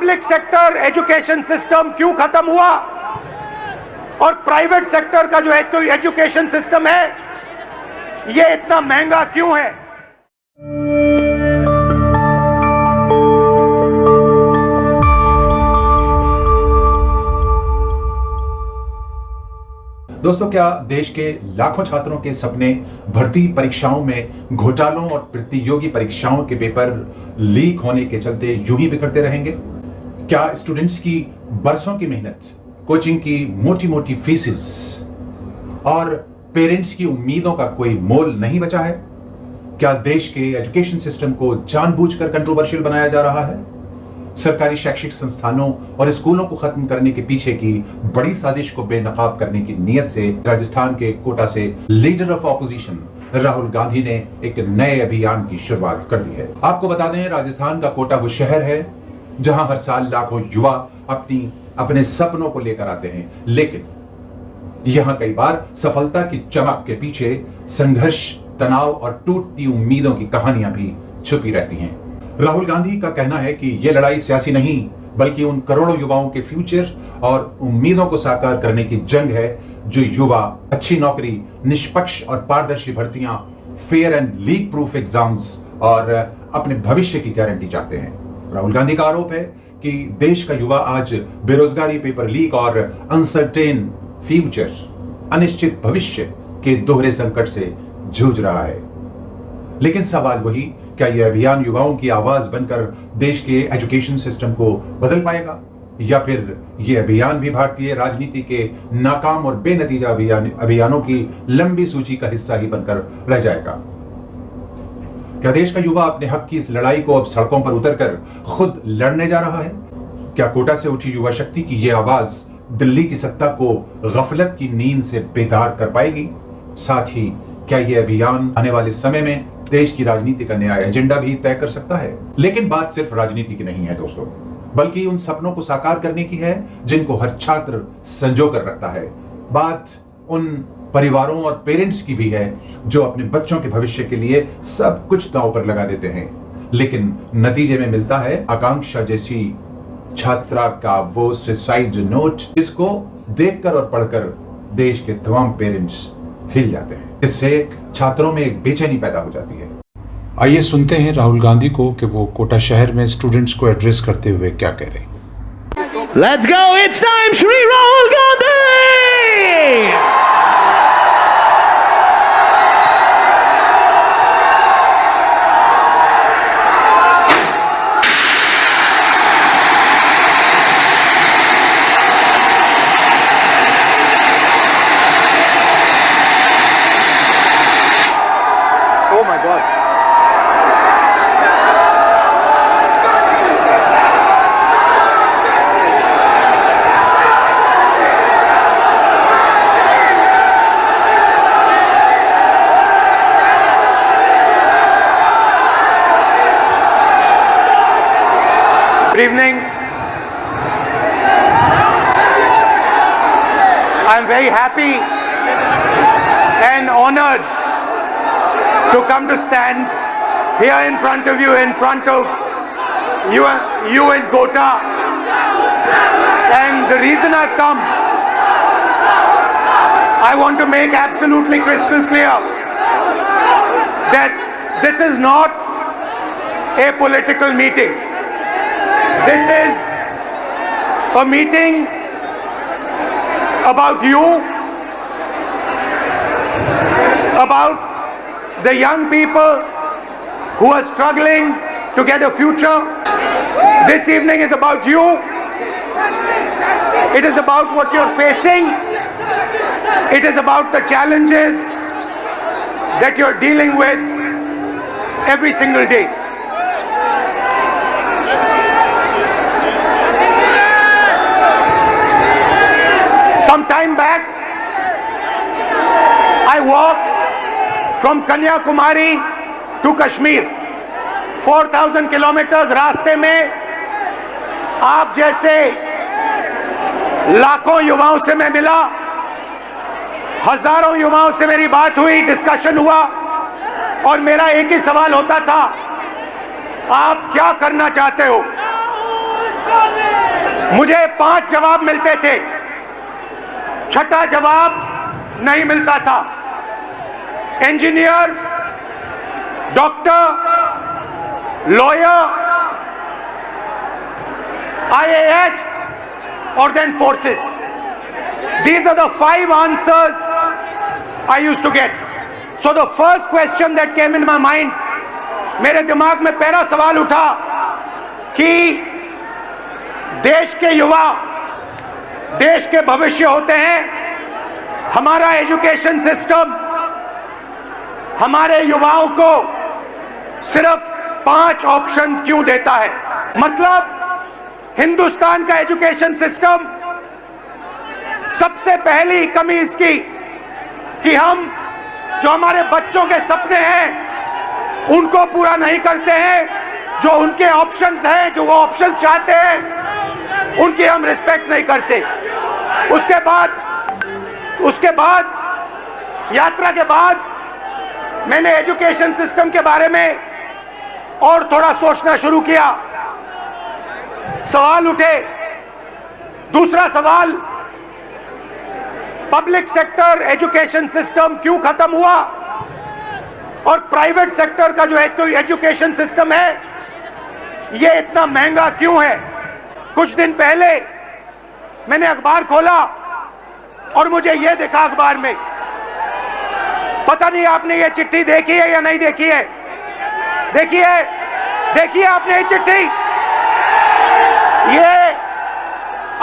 Public sector education system क्यों खत्म हुआ और प्राइवेट सेक्टर का जो एजुकेशन सिस्टम है ये इतना महंगा क्यों है। दोस्तों, क्या देश के लाखों छात्रों के सपने भर्ती परीक्षाओं में घोटालों और प्रतियोगी परीक्षाओं के पेपर लीक होने के चलते यूं ही बिखरते रहेंगे? क्या स्टूडेंट्स की बरसों की मेहनत, कोचिंग की मोटी मोटी फीसेस और पेरेंट्स की उम्मीदों का कोई मोल नहीं बचा है? क्या देश के एजुकेशन सिस्टम को जानबूझकर कंट्रोवर्शियल बनाया जा रहा है? सरकारी शैक्षिक संस्थानों और स्कूलों को खत्म करने के पीछे की बड़ी साजिश को बेनकाब करने की नीयत से राजस्थान के कोटा से leader of opposition Rahul Gandhi ने एक नए अभियान की शुरुआत कर दी है। आपको बता दें, राजस्थान का कोटा वो शहर है जहां हर साल लाखों युवा अपने सपनों को लेकर आते हैं, लेकिन यहां कई बार सफलता की चमक के पीछे संघर्ष, तनाव और टूटती उम्मीदों की कहानियां भी छुपी रहती हैं। राहुल गांधी का कहना है कि यह लड़ाई सियासी नहीं बल्कि उन करोड़ों युवाओं के फ्यूचर और उम्मीदों को साकार करने की जंग है जो युवा अच्छी नौकरी, निष्पक्ष और पारदर्शी भर्तियां, fair and leak proof exams और अपने भविष्य की गारंटी चाहते हैं। राहुल गांधी का आरोप है कि देश का युवा आज बेरोजगारी, पेपर लीक और अनसर्टेन फ्यूचर, अनिश्चित भविष्य के दोहरे संकट से जूझ रहा है। लेकिन सवाल वही, क्या यह अभियान युवाओं की आवाज बनकर देश के एजुकेशन सिस्टम को बदल पाएगा, या फिर यह अभियान भी भारतीय राजनीति के नाकाम और बेनतीजा अभियानों की लंबी सूची का हिस्सा ही बनकर रह जाएगा? क्या देश का युवा अपने हक की इस लड़ाई को अब सड़कों पर उतरकर खुद लड़ने जा रहा है? क्या कोटा से उठी युवा शक्ति की यह आवाज दिल्ली की सत्ता को गफलत की नींद से बेदार कर पाएगी? साथ ही क्या यह अभियान आने वाले समय में देश की राजनीति का नया एजेंडा भी तय कर सकता है? लेकिन बात सिर्फ राजनीति की नहीं है दोस्तों, बल्कि उन सपनों को साकार करने की है जिनको हर छात्र संजो कर रखता है। बात उन परिवारों और पेरेंट्स की भी है जो अपने बच्चों के भविष्य के लिए सब कुछ दांव पर लगा देते हैं, लेकिन नतीजे में मिलता है आकांक्षा जैसी छात्रा का वो सुसाइड नोट, जिसको देखकर और पढ़कर देश के तमाम पेरेंट्स हिल जाते हैं। इससे छात्रों में एक बेचैनी पैदा हो जाती है। आइए सुनते हैं राहुल गांधी को कि वो कोटा शहर में स्टूडेंट्स को एड्रेस करते हुए क्या कह रहे हैं। Let's go, it's time, Shri Rahul Gandhi! Oh my God. Good evening. I'm very happy and honored to come to stand here in front of you, in front of you in Kota. And the reason I've come, I want to make absolutely crystal clear that this is not a political meeting. This is a meeting about you, about the young people who are struggling to get a future. This evening is about you. It is about what you're facing. It is about the challenges that you're dealing with every single day. Some time back, I walked from Kanyakumari to Kashmir. 4,000 kilometers रास्ते में आप जैसे लाखों युवाओं से मैं मिला, हजारों युवाओं से मेरी बात हुई, डिस्कशन हुआ, और मेरा एक ही सवाल होता था, आप क्या करना चाहते हो? मुझे 5 जवाब मिलते थे, छठा जवाब नहीं मिलता था। Engineer, doctor, lawyer, IAS, or then forces. These are the 5 answers I used to get. So the first question that came in my mind, मेरे दिमाग में पहला सवाल उठा कि देश के युवा देश के भविष्य होते हैं। हमारा एजुकेशन सिस्टम हमारे युवाओं को सिर्फ 5 ऑप्शंस क्यों देता है? मतलब हिंदुस्तान का एजुकेशन सिस्टम, सबसे पहली कमी इसकी कि हम जो हमारे बच्चों के सपने हैं उनको पूरा नहीं करते हैं। जो उनके ऑप्शंस हैं, जो वो ऑप्शंस चाहते हैं, उनकी हम रिस्पेक्ट नहीं करते। उसके बाद यात्रा के बाद मैंने एजुकेशन सिस्टम के बारे में और थोड़ा सोचना शुरू किया। सवाल उठे। दूसरा सवाल, पब्लिक सेक्टर एजुकेशन सिस्टम क्यों खत्म हुआ और प्राइवेट सेक्टर का जो एजुकेशन सिस्टम है ये इतना महंगा क्यों है? कुछ दिन पहले मैंने अखबार खोला और मुझे ये दिखा अखबार में, पता नहीं आपने ये चिट्ठी देखी है या नहीं देखी है? देखिए आपने ये चिट्ठी? ये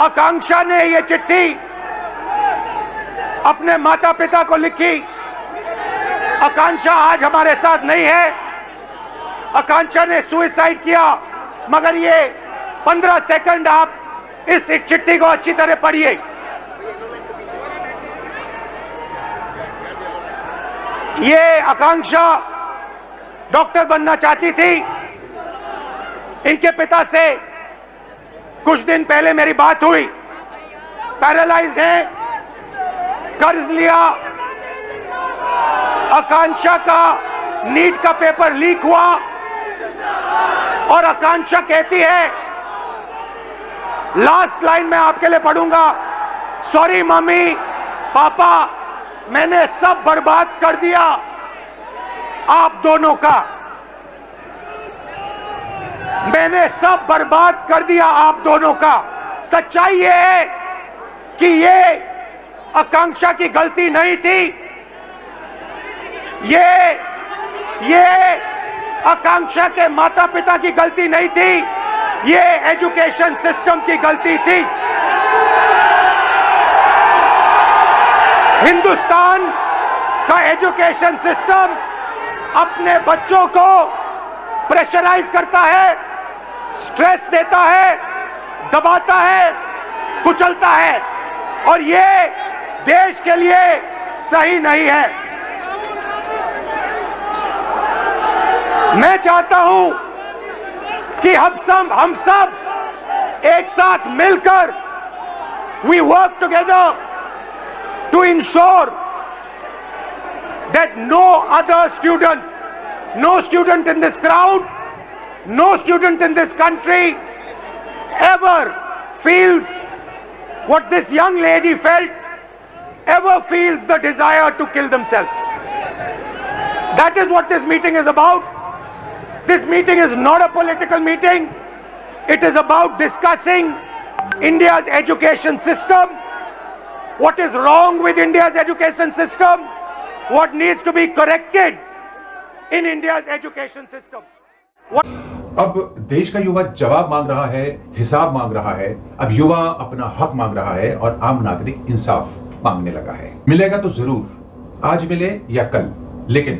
आकांक्षा ने ये चिट्ठी अपने माता पिता को लिखी। आकांक्षा आज हमारे साथ नहीं है। आकांक्षा ने सुसाइड किया, मगर ये 15 सेकंड आप इस चिट्ठी को अच्छी तरह पढ़िए। ये आकांक्षा डॉक्टर बनना चाहती थी। इनके पिता से कुछ दिन पहले मेरी बात हुई। पैरालाइज्ड हैं, कर्ज लिया। आकांक्षा का नीट का पेपर लीक हुआ और आकांक्षा कहती है, लास्ट लाइन में आपके लिए पढ़ूंगा, सॉरी मम्मी पापा, मैंने सब बर्बाद कर दिया आप दोनों का। मैंने सब बर्बाद कर दिया आप दोनों का। सच्चाई ये है कि ये आकांक्षा की गलती नहीं थी। ये आकांक्षा के माता पिता की गलती नहीं थी। ये एजुकेशन सिस्टम की गलती थी। हिंदुस्तान का एजुकेशन सिस्टम अपने बच्चों को प्रेशराइज करता है, स्ट्रेस देता है, दबाता है, कुचलता है, और ये देश के लिए सही नहीं है। मैं चाहता हूं कि हम सब एक साथ मिलकर we work together to ensure that no student in this crowd, no student in this country ever feels what this young lady felt, ever feels the desire to kill themselves. That is what this meeting is about. This meeting is not a political meeting. It is about discussing India's education system, what is wrong with India's education system, what needs to be corrected in India's education system. अब देश का युवा जवाब मांग रहा है, हिसाब मांग रहा है। अब युवा अपना हक मांग रहा है और आम नागरिक इंसाफ मांगने लगा है। मिलेगा तो जरूर, आज मिले या कल, लेकिन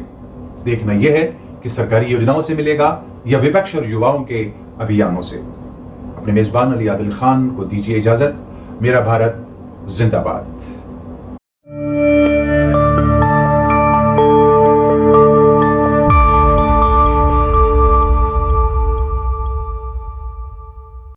देखना यह है कि सरकारी योजनाओं से मिलेगा या विपक्ष और युवाओं के अभियानों से। अपने मेजबान अली आदिल खान को दीजिए इजाजत। मेरा भारत जिंदाबाद।